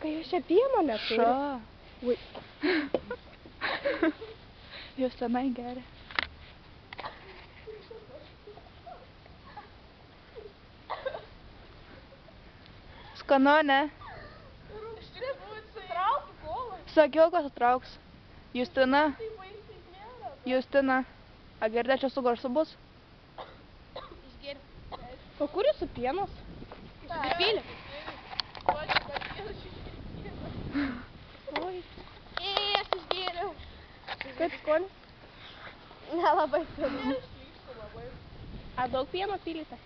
Kai jūs čia pieno neturi. Ša. Ui. Jūs tenai geria. Skanu, ne? Sakiau, kad sutrauks. Justina. Justina. A girdė, čia su garsu bus? O kur jūsų pienas? Išsipylė. Oi. Aš išgėriau. Kaip skonis? Nelabai skanu. A daug pieno pylite?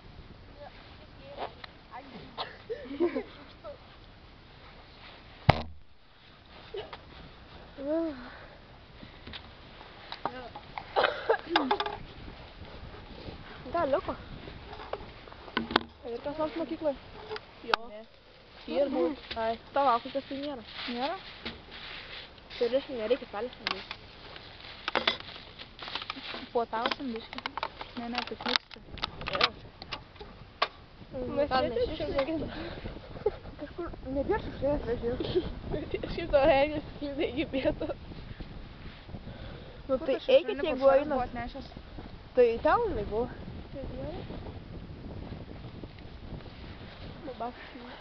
Gal liko? Ir kas nors mokyklai? Jo. Ir būt. Ai, tavo auklėtės tai nėra. Nėra? Tai reiškia, nereikia salės nebėti. Puotausim biškį. Ne, pikniksti. Mes šiandien kažkur nebėršų šiandien važiuoju. Šito regis slidai į pietų. Nu tai eikit, jeigu einat. Tai ten jinai buvo. Tai dieve. Babakščiai.